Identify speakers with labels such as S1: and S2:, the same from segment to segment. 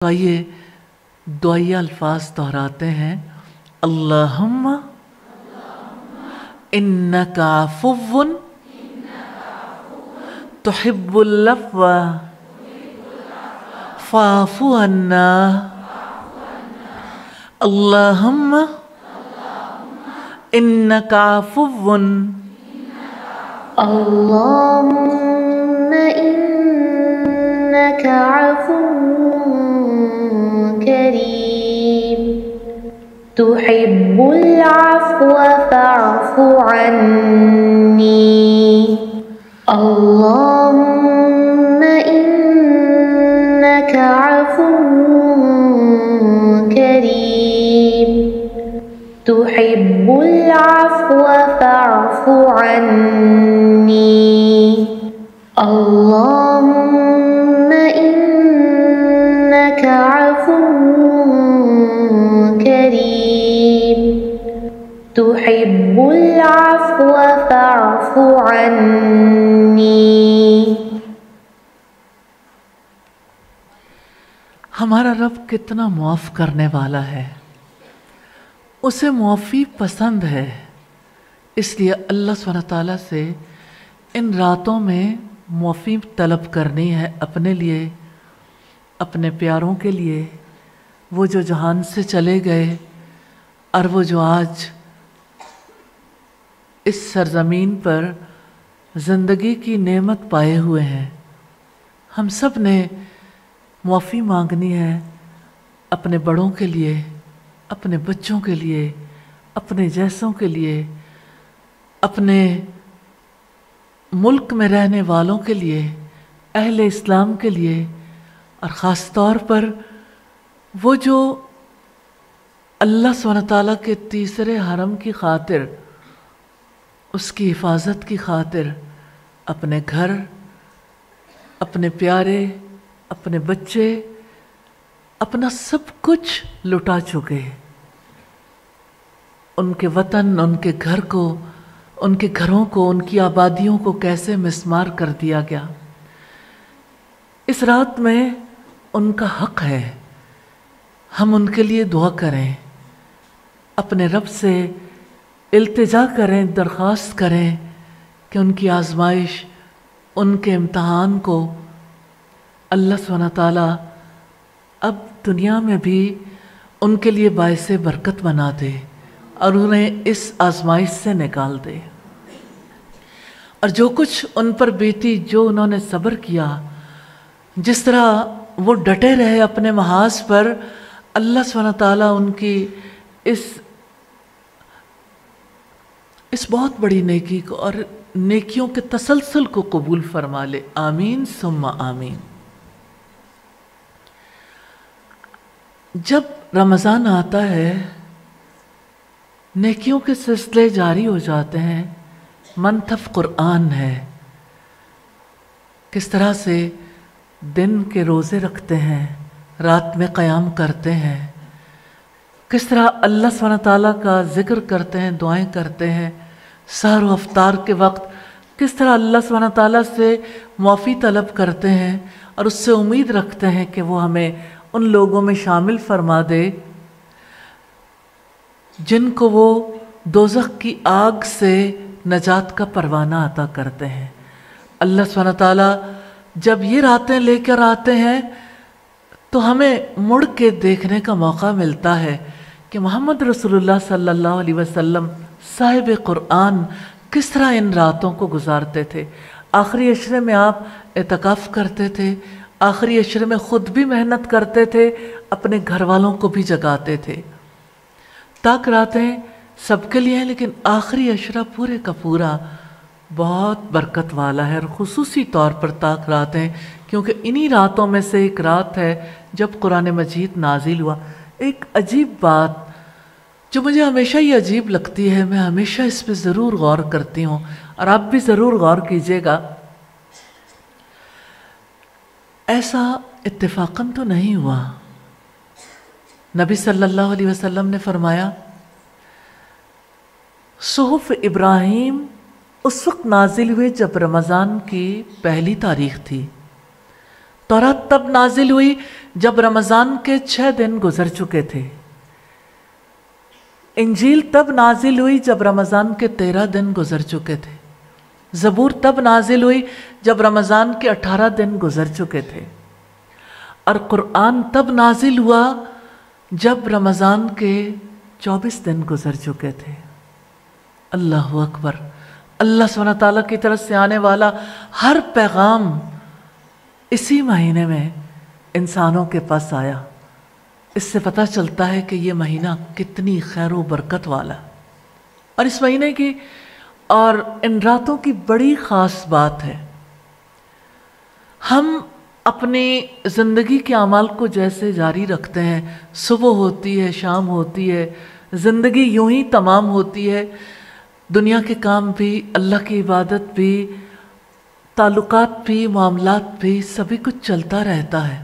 S1: تو آئیے دعائیہ الفاظ دہراتے ہیں۔ اللہم انک عفو تحب العفو فاعف عنا۔ اللہم انک عفو
S2: اللهم إنك عفو كريم تحب العفو فاعف عني۔ اللهم إنك عفو كريم تحب العفو فاعف عني۔ اللهم إنك عفو كريم تحب العفو فاعف عني۔
S1: ہمارا رب کتنا معاف کرنے والا ہے، اسے معافی پسند ہے، اس لیے اللہ سبحانہ تعالیٰ سے ان راتوں میں معافی طلب کرنی ہے، اپنے لیے، اپنے پیاروں کے لیے، وہ جو جہان سے چلے گئے اور وہ جو آج اس سرزمین پر زندگی کی نعمت پائے ہوئے ہیں۔ ہم سب نے معافی مانگنی ہے اپنے بڑوں کے لیے، اپنے بچوں کے لیے، اپنے جیسوں کے لیے، اپنے ملک میں رہنے والوں کے لیے، اہل اسلام کے لیے، اور خاص طور پر وہ جو اللہ سبحانہ تعالیٰ کے تیسرے حرم کی خاطر، اس کی حفاظت کی خاطر اپنے گھر، اپنے پیارے، اپنے بچے، اپنا سب کچھ لٹا چکے، ان کے وطن، ان کے گھر کو، ان کے گھروں کو، ان کی آبادیوں کو کیسے مسمار کر دیا گیا۔ اس رات میں ان کا حق ہے ہم ان کے لیے دعا کریں، اپنے رب سے التجا کریں، درخواست کریں کہ ان کی آزمائش، ان کے امتحان کو اللہ سبحانہ تعالیٰ اب دنیا میں بھی ان کے لیے باعث برکت بنا دے اور انہیں اس آزمائش سے نکال دے، اور جو کچھ ان پر بیتی، جو انہوں نے صبر کیا، جس طرح وہ ڈٹے رہے اپنے محاذ پر، اللہ سبحانہ تعالیٰ ان کی اس بہت بڑی نیکی کو اور نیکیوں کے تسلسل کو قبول فرما لے، آمین ثم آمین۔ جب رمضان آتا ہے نیکیوں کے سلسلے جاری ہو جاتے ہیں، منتف قرآن ہے، کس طرح سے دن کے روزے رکھتے ہیں، رات میں قیام کرتے ہیں، کس طرح اللہ سبحانہ تعالیٰ کا ذکر کرتے ہیں، دعائیں کرتے ہیں، سحر و افطار کے وقت کس طرح اللہ سبحانہ تعالیٰ سے معافی طلب کرتے ہیں اور اس سے امید رکھتے ہیں کہ وہ ہمیں ان لوگوں میں شامل فرما دے جن کو وہ دوزخ کی آگ سے نجات کا پروانہ عطا کرتے ہیں۔ اللہ سبحانہ تعالیٰ جب یہ راتیں لے کر آتے ہیں تو ہمیں مڑ کے دیکھنے کا موقع ملتا ہے کہ محمد رسول اللہ صلی اللہ علیہ وسلم صاحب قرآن کس طرح ان راتوں کو گزارتے تھے۔ آخری عشرے میں آپ اعتکاف کرتے تھے، آخری عشرے میں خود بھی محنت کرتے تھے، اپنے گھر والوں کو بھی جگاتے تھے۔ تاک راتیں سب کے لیے ہیں، لیکن آخری عشرہ پورے کا پورا بہت برکت والا ہے، اور خصوصی طور پر تاک راتیں، کیونکہ انہی راتوں میں سے ایک رات ہے جب قرآن مجید نازل ہوا۔ ایک عجیب بات جو مجھے ہمیشہ ہی عجیب لگتی ہے، میں ہمیشہ اس پہ ضرور غور کرتی ہوں، اور آپ بھی ضرور غور کیجیے گا۔ ایسا اتفاقاً تو نہیں ہوا، نبی صلی اللہ علیہ وسلم نے فرمایا صحف ابراہیم اس وقت نازل ہوئے جب رمضان کی پہلی تاریخ تھی، تورات تب نازل ہوئی جب رمضان کے 6 دن گزر چکے تھے، انجیل تب نازل ہوئی جب رمضان کے 13 دن گزر چکے تھے، زبور تب نازل ہوئی جب رمضان کے 18 دن گزر چکے تھے، اور قرآن تب نازل ہوا جب رمضان کے 24 دن گزر چکے تھے۔ اللہ اکبر! اللہ سبحانہ تعالیٰ کی طرف سے آنے والا ہر پیغام اسی مہینے میں انسانوں کے پاس آیا۔ اس سے پتہ چلتا ہے کہ یہ مہینہ کتنی خیر و برکت والا، اور اس مہینے کی اور ان راتوں کی بڑی خاص بات ہے۔ ہم اپنی زندگی کے اعمال کو جیسے جاری رکھتے ہیں، صبح ہوتی ہے، شام ہوتی ہے، زندگی یوں ہی تمام ہوتی ہے، دنیا کے کام بھی، اللہ کی عبادت بھی، تعلقات بھی، معاملات بھی، سبھی کچھ چلتا رہتا ہے۔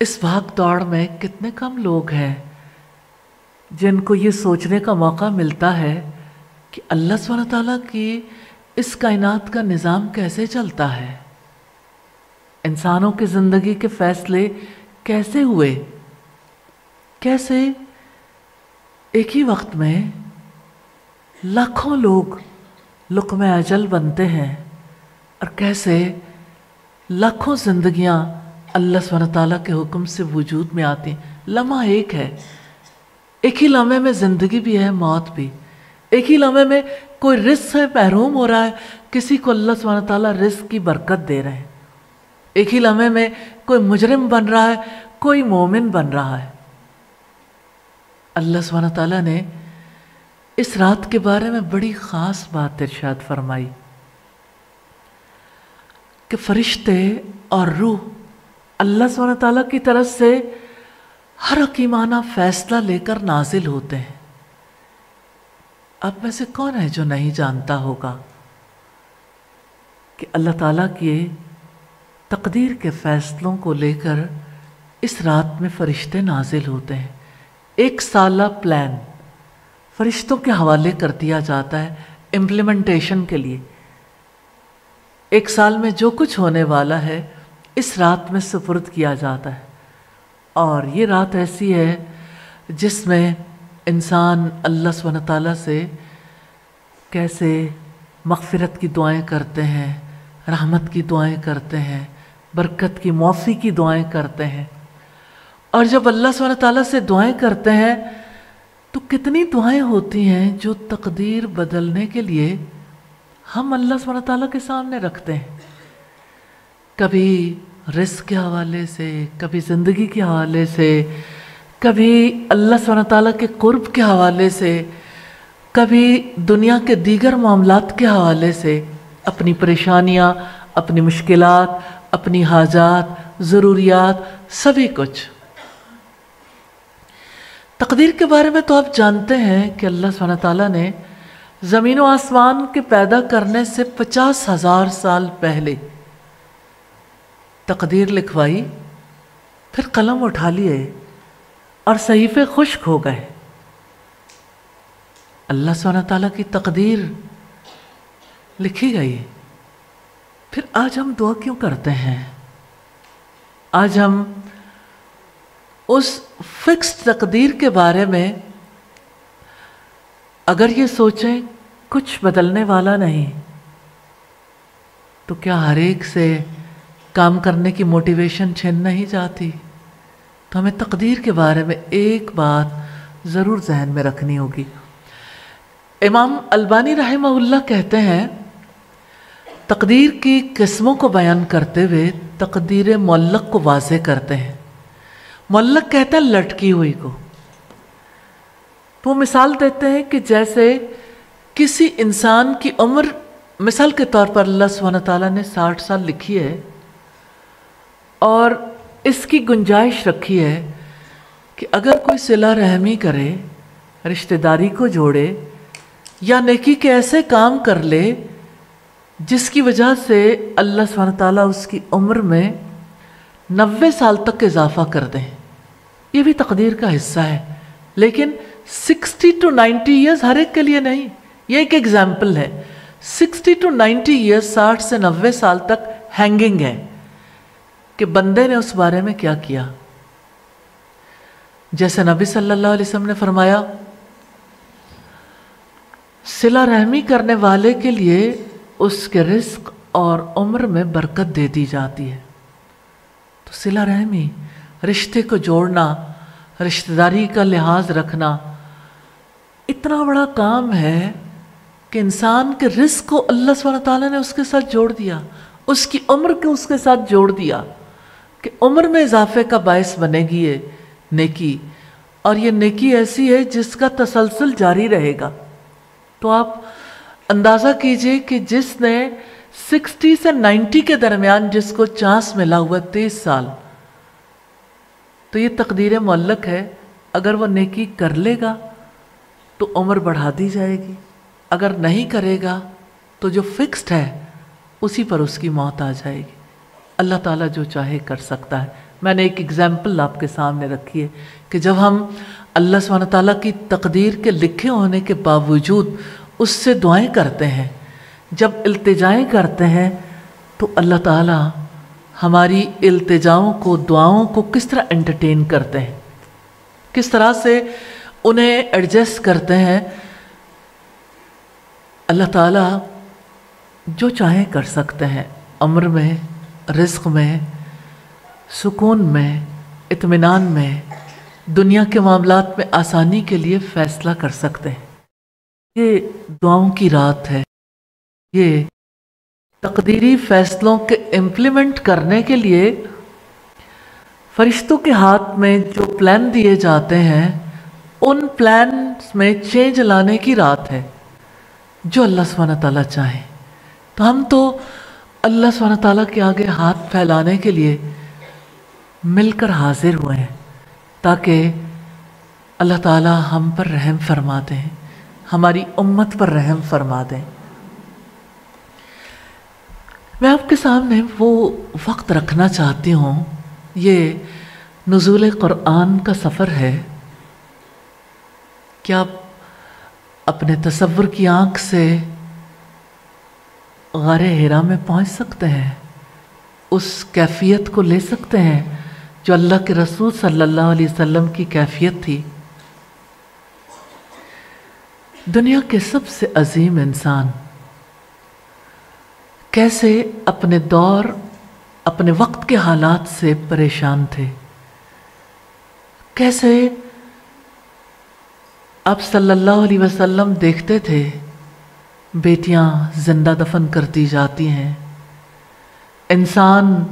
S1: اس بھاگ دوڑ میں کتنے کم لوگ ہیں جن کو یہ سوچنے کا موقع ملتا ہے کہ اللہ سبحانہ تعالیٰ کی اس کائنات کا نظام کیسے چلتا ہے، انسانوں کی زندگی کے فیصلے کیسے ہوئے، کیسے ایک ہی وقت میں لاکھوں لوگ لقمہ اجل بنتے ہیں، اور کیسے لاکھوں زندگیاں اللہ سبحانہ تعالیٰ کے حکم سے وجود میں آتی ہیں۔ لمحہ ایک ہے، ایک ہی لمحے میں زندگی بھی ہے، موت بھی، ایک ہی لمحے میں کوئی رزق سے محروم ہو رہا ہے، کسی کو اللہ سبحانہ تعالیٰ رزق کی برکت دے رہے ہیں، ایک ہی لمحے میں کوئی مجرم بن رہا ہے، کوئی مومن بن رہا ہے۔ اللہ سبحانہ تعالیٰ نے اس رات کے بارے میں بڑی خاص بات ارشاد فرمائی کہ فرشتے اور روح اللہ سبحانہ تعالیٰ کی طرف سے ہر حکیمانہ فیصلہ لے کر نازل ہوتے ہیں۔ آپ میں سے کون ہے جو نہیں جانتا ہوگا کہ اللہ تعالیٰ کی تقدیر کے فیصلوں کو لے کر اس رات میں فرشتے نازل ہوتے ہیں۔ 1 سالہ پلان فرشتوں کے حوالے کر دیا جاتا ہے امپلیمنٹیشن کے لیے۔ 1 سال میں جو کچھ ہونے والا ہے اس رات میں سپرد کیا جاتا ہے، اور یہ رات ایسی ہے جس میں انسان اللہ سبحانہ تعالیٰ سے کیسے مغفرت کی دعائیں کرتے ہیں، رحمت کی دعائیں کرتے ہیں، برکت کی معافی کی دعائیں کرتے ہیں۔ اور جب اللہ سبحانہ تعالیٰ سے دعائیں کرتے ہیں تو کتنی دعائیں ہوتی ہیں جو تقدیر بدلنے کے لیے ہم اللہ سبحانہ تعالیٰ کے سامنے رکھتے ہیں، کبھی رزق کے حوالے سے، کبھی زندگی کے حوالے سے، کبھی اللہ سبحانہ تعالیٰ کے قرب کے حوالے سے، کبھی دنیا کے دیگر معاملات کے حوالے سے، اپنی پریشانیاں، اپنی مشکلات، اپنی حاجات، ضروریات، سبھی کچھ۔ تقدیر کے بارے میں تو آپ جانتے ہیں کہ اللہ سبحانہ تعالیٰ نے زمین و آسمان کے پیدا کرنے سے 50,000 سال پہلے تقدیر لکھوائی، پھر قلم اٹھا لیے اور صحیفے خشک ہو گئے۔ اللہ سبحانہ تعالیٰ کی تقدیر لکھی گئی، پھر آج ہم دعا کیوں کرتے ہیں؟ آج ہم اس فکسڈ تقدیر کے بارے میں اگر یہ سوچیں کچھ بدلنے والا نہیں، تو کیا ہر ایک سے کام کرنے کی موٹیویشن چھن نہیں جاتی؟ تو ہمیں تقدیر کے بارے میں ایک بات ضرور ذہن میں رکھنی ہوگی۔ امام البانی رحمہ اللہ کہتے ہیں، تقدیر کی قسموں کو بیان کرتے ہوئے تقدیر معلق کو واضح کرتے ہیں۔ معلق کہتا ہے لٹکی ہوئی کو۔ وہ مثال دیتے ہیں کہ جیسے کسی انسان کی عمر، مثال کے طور پر اللہ سبحانہ تعالیٰ نے 60 سال لکھی ہے اور اس کی گنجائش رکھی ہے کہ اگر کوئی صلہ رحمی کرے، رشتہ داری کو جوڑے، یا نیکی کے ایسے کام کر لے جس کی وجہ سے اللہ سبحانہ تعالیٰ اس کی عمر میں 90 سال تک اضافہ کر دیں، یہ بھی تقدیر کا حصہ ہے۔ لیکن 60 to 90 ایئرز ہر ایک کے لیے نہیں، یہ ایک ایگزامپل ہے۔ 60 to 90 ایئرز، 60 سے 90 سال تک ہینگنگ ہے، کہ بندے نے اس بارے میں کیا کیا. جیسے نبی صلی اللہ علیہ وسلم نے فرمایا صلہ رحمی کرنے والے کے لیے اس کے رزق اور عمر میں برکت دے دی جاتی ہے. تو صلہ رحمی، رشتے کو جوڑنا، رشتہ داری کا لحاظ رکھنا اتنا بڑا کام ہے کہ انسان کے رزق کو اللہ سبحانہ تعالیٰ نے اس کے ساتھ جوڑ دیا، اس کی عمر کو اس کے ساتھ جوڑ دیا کہ عمر میں اضافے کا باعث بنے گی یہ نیکی، اور یہ نیکی ایسی ہے جس کا تسلسل جاری رہے گا. تو آپ اندازہ کیجئے کہ جس نے 60 سے 90 کے درمیان جس کو چانس ملا ہوا 23 سال، تو یہ تقدیر معلق ہے. اگر وہ نیکی کر لے گا تو عمر بڑھا دی جائے گی، اگر نہیں کرے گا تو جو فکسڈ ہے اسی پر اس کی موت آ جائے گی. اللہ تعالیٰ جو چاہے کر سکتا ہے. میں نے ایک اگزامپل آپ کے سامنے رکھی ہے کہ جب ہم اللہ سبحانہ تعالیٰ کی تقدیر کے لکھے ہونے کے باوجود اس سے دعائیں کرتے ہیں، جب التجائیں کرتے ہیں، تو اللہ تعالیٰ ہماری التجاؤں کو، دعاؤں کو کس طرح انٹرٹین کرتے ہیں، کس طرح سے انہیں ایڈجسٹ کرتے ہیں. اللہ تعالیٰ جو چاہیں کر سکتے ہیں، عمر میں، رزق میں، سکون میں، اطمینان میں، دنیا کے معاملات میں آسانی کے لیے فیصلہ کر سکتے ہیں. یہ دعاؤں کی رات ہے. یہ تقدیری فیصلوں کے امپلیمنٹ کرنے کے لیے فرشتوں کے ہاتھ میں جو پلان دیے جاتے ہیں، ان پلانز میں چینج لانے کی رات ہے جو اللہ سبحانہ تعالیٰ چاہے. تو ہم تو اللہ سبحانہ تعالیٰ کے آگے ہاتھ پھیلانے کے لیے مل کر حاضر ہوئے ہیں تاکہ اللہ تعالیٰ ہم پر رحم فرما دیں، ہماری امت پر رحم فرما دیں. میں آپ کے سامنے وہ وقت رکھنا چاہتی ہوں، یہ نزول قرآن کا سفر ہے. کیا آپ اپنے تصور کی آنکھ سے غار حرا میں پہنچ سکتے ہیں؟ اس کیفیت کو لے سکتے ہیں جو اللہ کے رسول صلی اللہ علیہ وسلم کی کیفیت تھی. دنیا کے سب سے عظیم انسان کیسے اپنے دور، اپنے وقت کے حالات سے پریشان تھے، کیسے آپ صلی اللہ علیہ وسلم دیکھتے تھے بیٹیاں زندہ دفن کر دی جاتی ہیں، انسان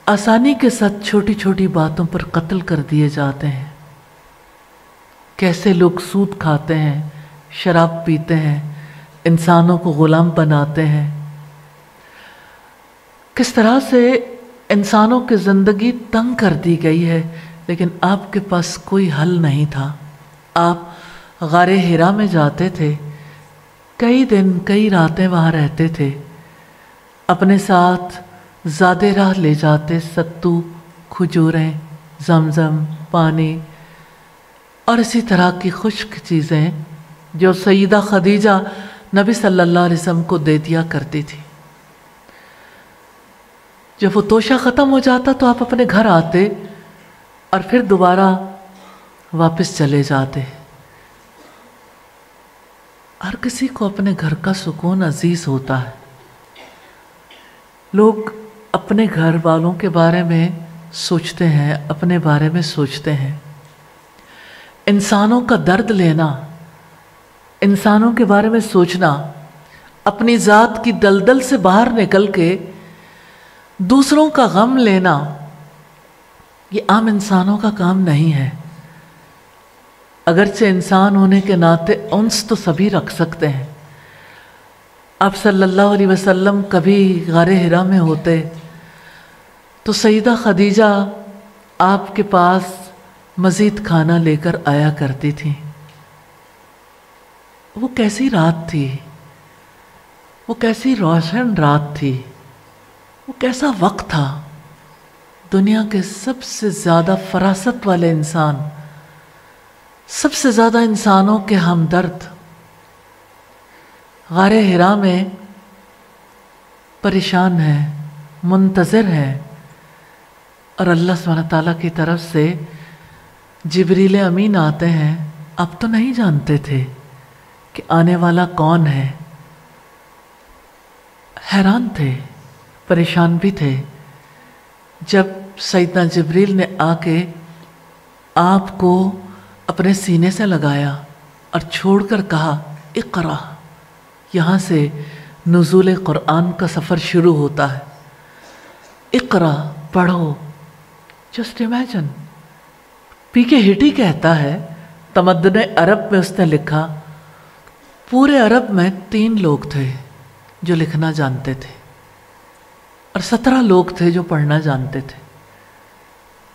S1: آسانی کے ساتھ چھوٹی چھوٹی باتوں پر قتل کر دیے جاتے ہیں، کیسے لوگ سود کھاتے ہیں، شراب پیتے ہیں، انسانوں کو غلام بناتے ہیں، کس طرح سے انسانوں کی زندگی تنگ کر دی گئی ہے. لیکن آپ کے پاس کوئی حل نہیں تھا. آپ غار حرا میں جاتے تھے، کئی دن کئی راتیں وہاں رہتے تھے، اپنے ساتھ زادے راہ لے جاتے، ستو، کھجوریں، زمزم، پانی اور اسی طرح کی خشک چیزیں جو سیدہ خدیجہ نبی صلی اللہ علیہ وسلم کو دے دیا کرتی تھی. جب وہ توشہ ختم ہو جاتا تو آپ اپنے گھر آتے اور پھر دوبارہ واپس چلے جاتے. ہر کسی کو اپنے گھر کا سکون عزیز ہوتا ہے. لوگ اپنے گھر والوں کے بارے میں سوچتے ہیں، اپنے بارے میں سوچتے ہیں. انسانوں کا درد لینا، انسانوں کے بارے میں سوچنا، اپنی ذات کی دلدل سے باہر نکل کے دوسروں کا غم لینا، یہ عام انسانوں کا کام نہیں ہے. اگرچہ انسان ہونے کے ناطے انس تو سبھی رکھ سکتے ہیں. آپ صلی اللہ علیہ وسلم کبھی غار حرا میں ہوتے تو سیدہ خدیجہ آپ کے پاس مزید کھانا لے کر آیا کرتی تھی. وہ کیسی رات تھی، وہ کیسی روشن رات تھی، وہ کیسا وقت تھا. دنیا کے سب سے زیادہ فراست والے انسان، سب سے زیادہ انسانوں کے ہمدرد غار حرا میں پریشان ہیں، منتظر ہیں اور اللہ سبحانہ تعالیٰ کی طرف سے جبریل امین آتے ہیں. اب تو نہیں جانتے تھے کہ آنے والا کون ہے. حیران تھے، پریشان بھی تھے. جب سیدنا جبریل نے آ کے آپ کو اپنے سینے سے لگایا اور چھوڑ کر کہا اقرا، یہاں سے نزول قرآن کا سفر شروع ہوتا ہے. اقرا، پڑھو. Just imagine. پی کے ہٹی کہتا ہے تمدن عرب میں اس نے لکھا، پورے عرب میں 3 لوگ تھے جو لکھنا جانتے تھے اور 17 لوگ تھے جو پڑھنا جانتے تھے.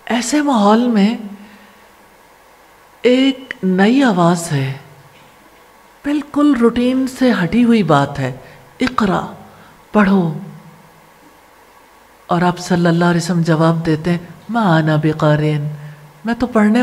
S1: ایسے ماحول میں ایک نئی آواز ہے، بالکل روٹین سے ہٹی ہوئی بات ہے، اقرا، پڑھو. اور آپ صلی اللہ علیہ وسلم جواب دیتے ہیں ما انا بقارئ، میں تو پڑھنے